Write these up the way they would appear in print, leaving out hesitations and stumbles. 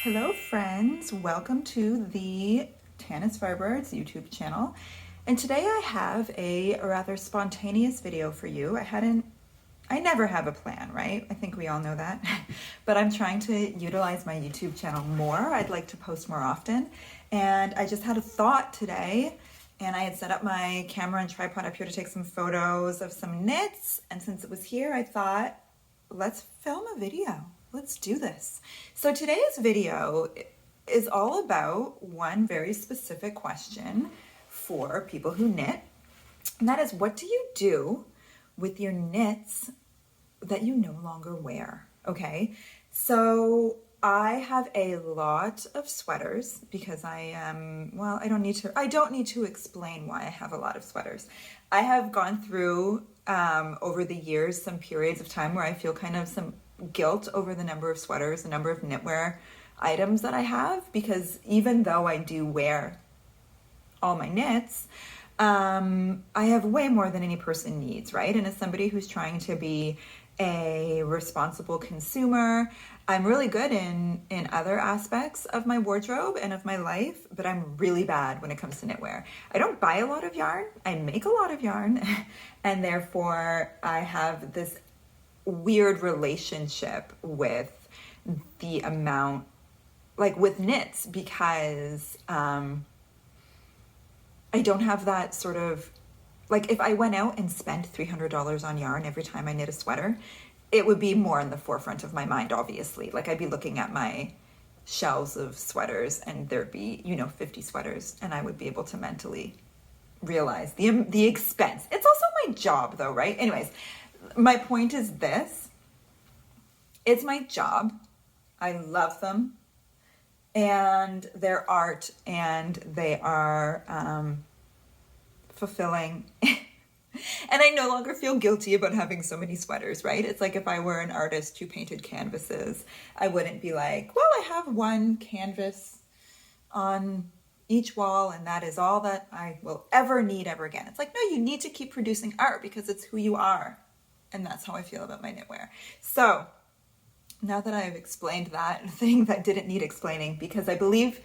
Hello friends, welcome to the Tanis Firebirds YouTube channel. And today I have a rather spontaneous video for you. I never have a plan, right? I think we all know that. But I'm trying to utilize my YouTube channel more. I'd like to post more often. And I just had a thought today, and I had set up my camera and tripod up here to take some photos of some knits. And since it was here, I thought, let's film a video. Let's do this. So today's video is all about one very specific question for people who knit. And that is, what do you do with your knits that you no longer wear? Okay. So I have a lot of sweaters because I don't need to explain why I have a lot of sweaters. I have gone through over the years some periods of time where I feel kind of some guilt over the number of sweaters, the number of knitwear items that I have, because even though I do wear all my knits, I have way more than any person needs, right? And as somebody who's trying to be a responsible consumer, I'm really good in other aspects of my wardrobe and of my life, but I'm really bad when it comes to knitwear. I don't buy a lot of yarn, I make a lot of yarn, and therefore I have this weird relationship with the amount, like with knits, because I don't have that sort of, like if I went out and spent $300 on yarn every time I knit a sweater, it would be more in the forefront of my mind, obviously. Like I'd be looking at my shelves of sweaters and there'd be, 50 sweaters, and I would be able to mentally realize the expense. It's also my job though, right? Anyways, my point is this: it's my job. I love them, and they're art, and they are fulfilling. And I no longer feel guilty about having so many sweaters, right? It's like if I were an artist who painted canvases, I wouldn't be like, well, I have one canvas on each wall and that is all that I will ever need ever again. It's like, no, you need to keep producing art because it's who you are. And that's how I feel about my knitwear. So now that I've explained that thing that didn't need explaining, because I believe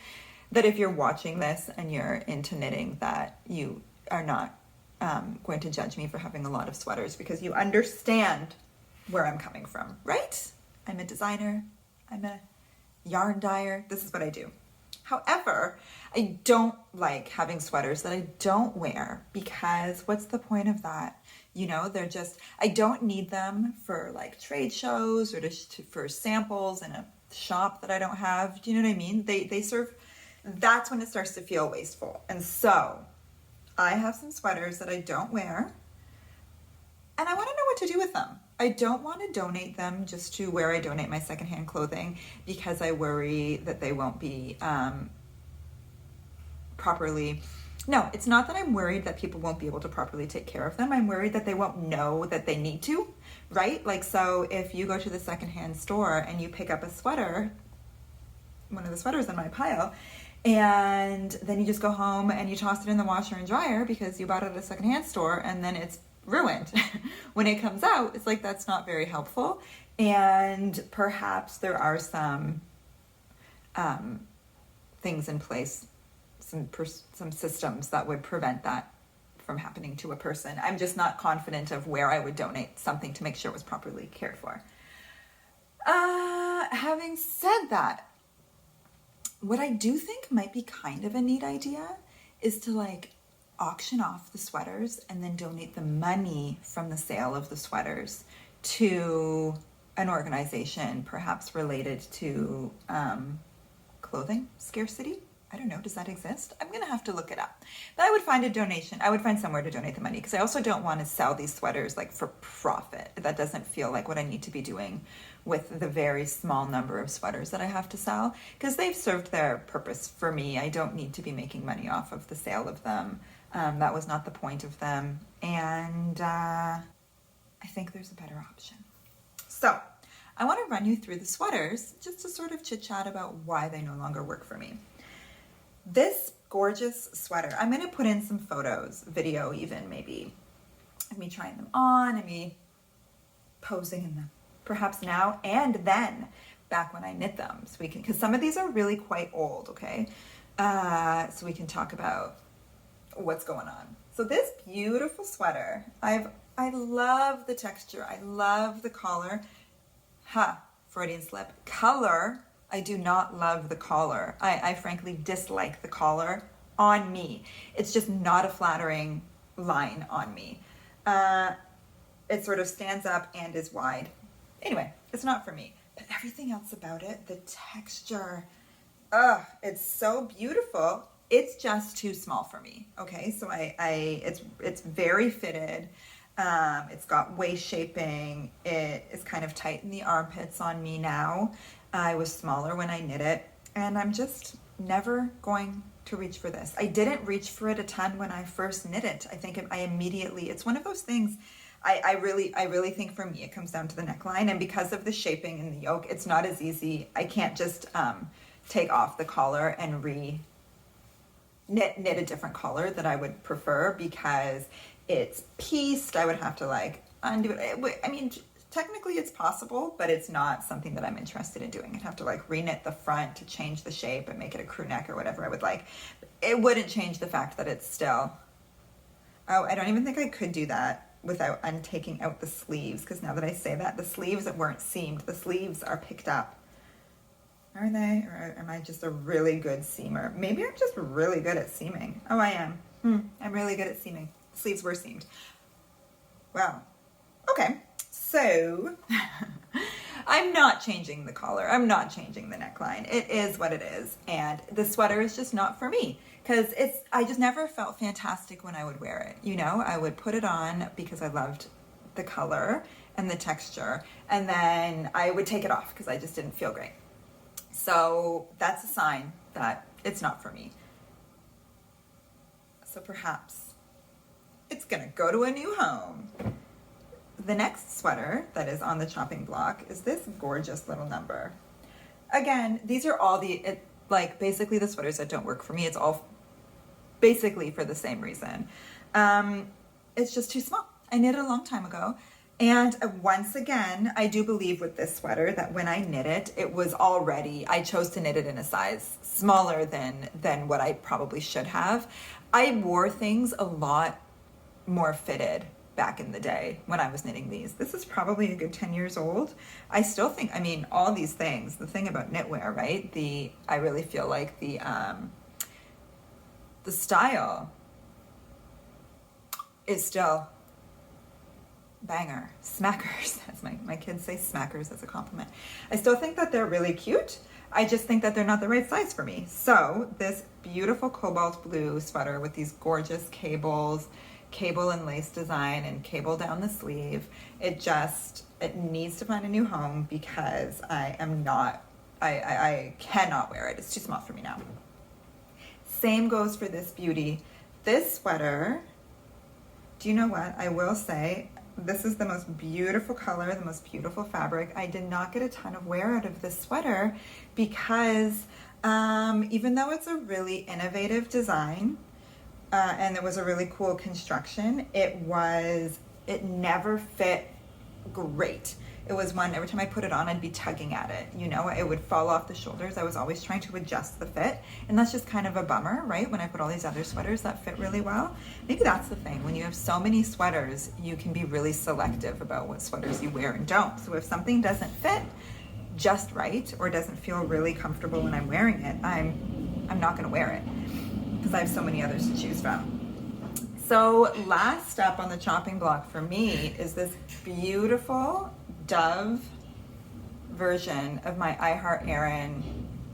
that if you're watching this and you're into knitting, that you are not going to judge me for having a lot of sweaters, because you understand where I'm coming from, right? I'm a designer. I'm a yarn dyer. This is what I do. However, I don't like having sweaters that I don't wear, because what's the point of that? I don't need them for like trade shows or for samples in a shop that I don't have. Do you know what I mean? They serve, that's when it starts to feel wasteful. And so I have some sweaters that I don't wear, and I want to know what to do with them. I don't want to donate them just to where I donate my secondhand clothing, because I worry that they won't be properly. No, it's not that I'm worried that people won't be able to properly take care of them. I'm worried that they won't know that they need to, right? Like, so if you go to the secondhand store and you pick up a sweater, one of the sweaters in my pile, and then you just go home and you toss it in the washer and dryer because you bought it at a secondhand store, and then it's ruined. When it comes out, it's like, that's not very helpful. And perhaps there are some things in place, some systems that would prevent that from happening to a person. I'm just not confident of where I would donate something to make sure it was properly cared for. Having said that, what I do think might be kind of a neat idea is to like auction off the sweaters and then donate the money from the sale of the sweaters to an organization perhaps related to clothing scarcity. I don't know, does that exist? I'm gonna have to look it up. But I would find a donation. I would find somewhere to donate the money, because I also don't want to sell these sweaters like for profit. That doesn't feel like what I need to be doing with the very small number of sweaters that I have to sell, because they've served their purpose for me. I don't need to be making money off of the sale of them. That was not the point of them. And I think there's a better option. So I want to run you through the sweaters just to sort of chit chat about why they no longer work for me. This gorgeous sweater, I'm going to put in some photos, video even maybe, of me trying them on and me posing in them, perhaps now and then. back when I knit them, so we can, because some of these are really quite old, okay? So we can talk about what's going on. So this beautiful sweater, I love the texture, I love the collar. Freudian slip. Color, I do not love the collar. I frankly dislike the collar on me. It's just not a flattering line on me. It sort of stands up and is wide. Anyway, it's not for me. But everything else about it, the texture, it's so beautiful. It's just too small for me. Okay, so it's very fitted. It's got waist shaping. It is kind of tight in the armpits on me now. I was smaller when I knit it, and I'm just never going to reach for this. I didn't reach for it a ton when I first knit it. I think I immediately, it's one of those things, I really think for me it comes down to the neckline, and because of the shaping in the yoke, it's not as easy. I can't just take off the collar and knit a different collar that I would prefer, because it's pieced. I would have to like undo it. I mean, technically it's possible, but it's not something that I'm interested in doing. I'd have to like reknit the front to change the shape and make it a crew neck or whatever I would like. It wouldn't change the fact that it's still, I don't even think I could do that without taking out the sleeves, because now that I say that, the sleeves that weren't seamed, the sleeves are picked up. Are they? Or am I just a really good seamer? Maybe I'm just really good at seaming. Oh, I am. I'm really good at seaming. Sleeves were seamed. Wow. Okay. So I'm not changing the collar. I'm not changing the neckline. It is what it is. And the sweater is just not for me, because I just never felt fantastic when I would wear it. You know, I would put it on because I loved the color and the texture, and then I would take it off because I just didn't feel great. So that's a sign that it's not for me. So perhaps it's gonna go to a new home. The next sweater that is on the chopping block is this gorgeous little number. Again, these are all basically the sweaters that don't work for me. It's all basically for the same reason. It's just too small. I knit it a long time ago. And once again, I do believe with this sweater that when I knit it, I chose to knit it in a size smaller than what I probably should have. I wore things a lot more fitted back in the day when I was knitting these. This is probably a good 10 years old. I still think, I mean, all these things, the thing about knitwear, right? I really feel like the style is still banger. Smackers, as my kids say, smackers as a compliment. I still think that they're really cute. I just think that they're not the right size for me. So this beautiful cobalt blue sweater with these gorgeous cable and lace design and cable down the sleeve, it needs to find a new home, because I cannot wear it. It's too small for me now. Same goes for this beauty. This sweater, do you know what? I will say, this is the most beautiful color, the most beautiful fabric. I did not get a ton of wear out of this sweater because even though it's a really innovative design and it was a really cool construction, it never fit great. It was one, every time I put it on, I'd be tugging at it. You know, it would fall off the shoulders. I was always trying to adjust the fit. And that's just kind of a bummer, right? When I put all these other sweaters that fit really well. Maybe that's the thing. When you have so many sweaters, you can be really selective about what sweaters you wear and don't. So if something doesn't fit just right, or doesn't feel really comfortable when I'm wearing it, I'm not gonna wear it, because I have so many others to choose from. So last up on the chopping block for me is this beautiful dove version of my I Heart Erin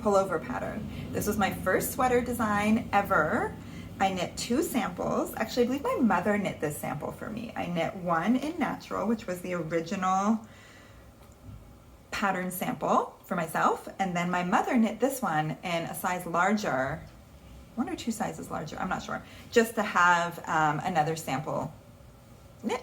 pullover pattern. This was my first sweater design ever. I knit 2 samples. Actually, I believe my mother knit this sample for me. I knit one in natural, which was the original pattern sample for myself, and then my mother knit this one in a size larger, 1 or 2 sizes larger, I'm not sure, just to have another sample knit.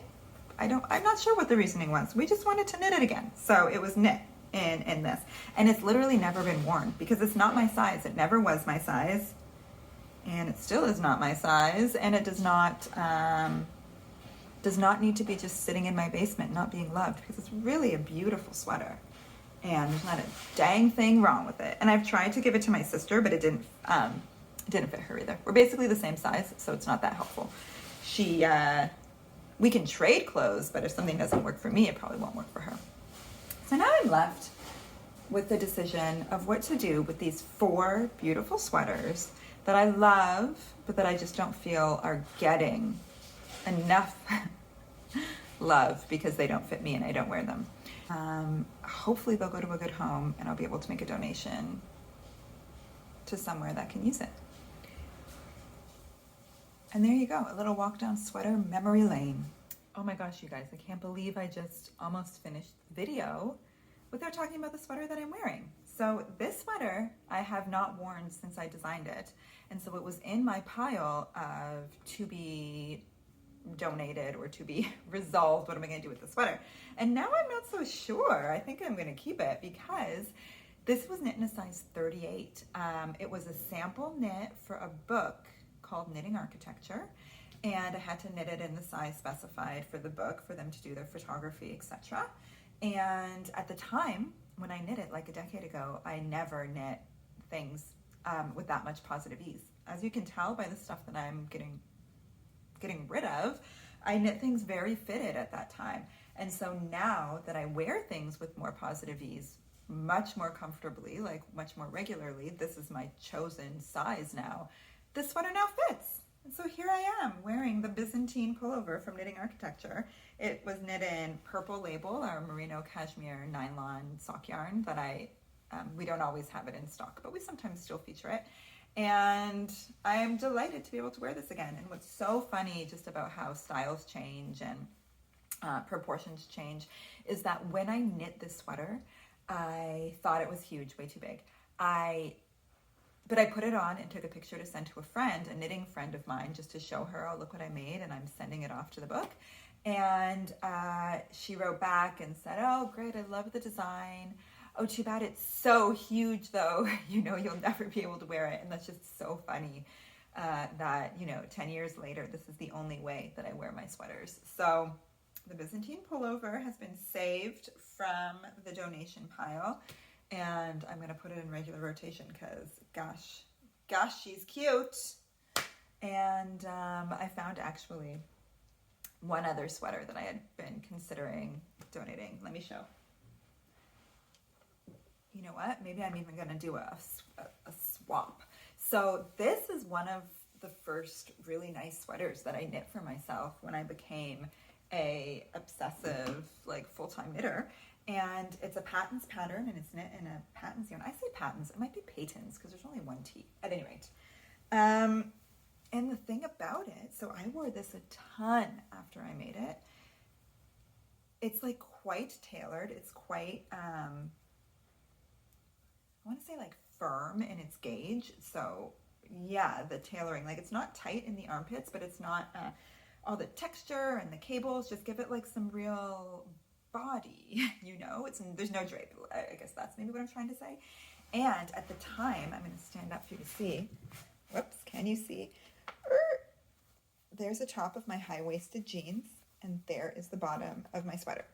I'm not sure what the reasoning was. We just wanted to knit it again. So it was knit in this. And it's literally never been worn, because it's not my size. It never was my size. And it still is not my size. And it does not need to be just sitting in my basement not being loved, because it's really a beautiful sweater. and there's not a dang thing wrong with it. And I've tried to give it to my sister, but it didn't fit her either. We're basically the same size, so it's not that helpful. We can trade clothes, but if something doesn't work for me, it probably won't work for her. So now I'm left with the decision of what to do with these 4 beautiful sweaters that I love, but that I just don't feel are getting enough love because they don't fit me and I don't wear them. Hopefully they'll go to a good home and I'll be able to make a donation to somewhere that can use it. And there you go, a little walk down sweater memory lane. Oh my gosh, you guys, I can't believe I just almost finished the video without talking about the sweater that I'm wearing. So this sweater I have not worn since I designed it. And so it was in my pile of to be donated or to be resolved. What am I going to do with the sweater? And now I'm not so sure. I think I'm going to keep it because this was knit in a size 38. It was a sample knit for a book called Knitting Architecture. And I had to knit it in the size specified for the book for them to do their photography, etc. And at the time when I knit it, like a decade ago, I never knit things with that much positive ease. As you can tell by the stuff that I'm getting rid of, I knit things very fitted at that time. And so now that I wear things with more positive ease, much more comfortably, like much more regularly, this is my chosen size now. This sweater now fits. And so here I am wearing the Byzantine pullover from Knitting Architecture. It was knit in Purple Label, our merino cashmere nylon sock yarn that we don't always have it in stock, but we sometimes still feature it. And I am delighted to be able to wear this again. And what's so funny just about how styles change and proportions change is that when I knit this sweater, I thought it was huge, way too big. But I put it on and took a picture to send to a friend, a knitting friend of mine, just to show her, oh, look what I made, and I'm sending it off to the book. And she wrote back and said, oh, great, I love the design. Oh, too bad it's so huge, though. You'll never be able to wear it. And that's just so funny that, 10 years later, this is the only way that I wear my sweaters. So the Byzantine pullover has been saved from the donation pile. And I'm going to put it in regular rotation because, gosh, she's cute. And I found actually one other sweater that I had been considering donating. Let me show. You know what? Maybe I'm even going to do a swap. So this is one of the first really nice sweaters that I knit for myself when I became a obsessive, full-time knitter. And it's a Patons pattern, and it's knit in a Patons yarn. I say Patons, it might be Patons, because there's only one T. At any rate. And the thing about it, so I wore this a ton after I made it. It's quite tailored. It's quite, I want to say firm in its gauge. So yeah, the tailoring, it's not tight in the armpits, but it's not all the texture and the cables just give it some real body, there's no drape. I guess that's maybe what I'm trying to say. And at the time, I'm going to stand up for you to see. Whoops, can you see? There's the top of my high-waisted jeans, and there is the bottom of my sweater.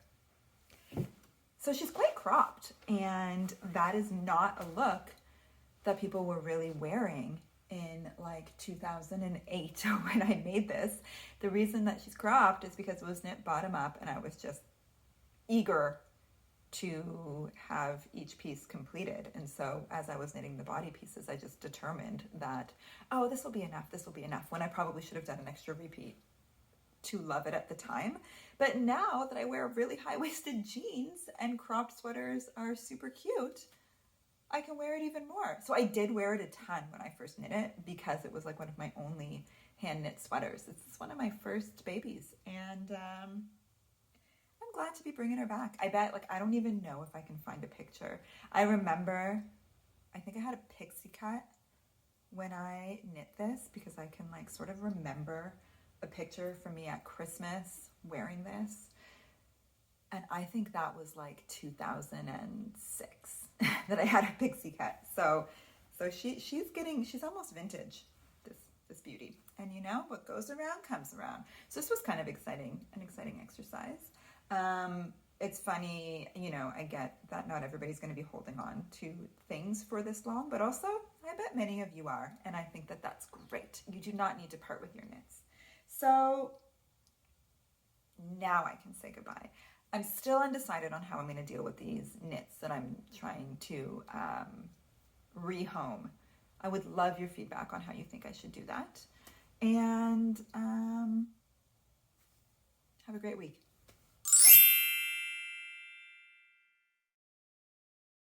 So she's quite cropped, and that is not a look that people were really wearing in 2008 when I made this. The reason that she's cropped is because it was knit bottom up, and I was just eager to have each piece completed. And so as I was knitting the body pieces, I just determined that, oh, this will be enough, when I probably should have done an extra repeat to love it at the time. But now that I wear really high-waisted jeans and cropped sweaters are super cute, I can wear it even more. So I did wear it a ton when I first knit it because it was one of my only hand knit sweaters. It's one of my first babies, and I'm glad to be bringing her back. I bet, I don't even know if I can find a picture. I remember, I think I had a pixie cut when I knit this because I can sort of remember a picture from me at Christmas wearing this. And I think that was 2006 that I had a pixie cut. So she's almost vintage, this beauty. And what goes around comes around. So this was kind of an exciting exercise. it's funny, you know, I get that not everybody's going to be holding on to things for this long, but also I bet many of you are. And I think that that's great. You do not need to part with your knits. So now I can say goodbye. I'm still undecided on how I'm going to deal with these knits that I'm trying to rehome. I would love your feedback on how you think I should do that. And have a great week.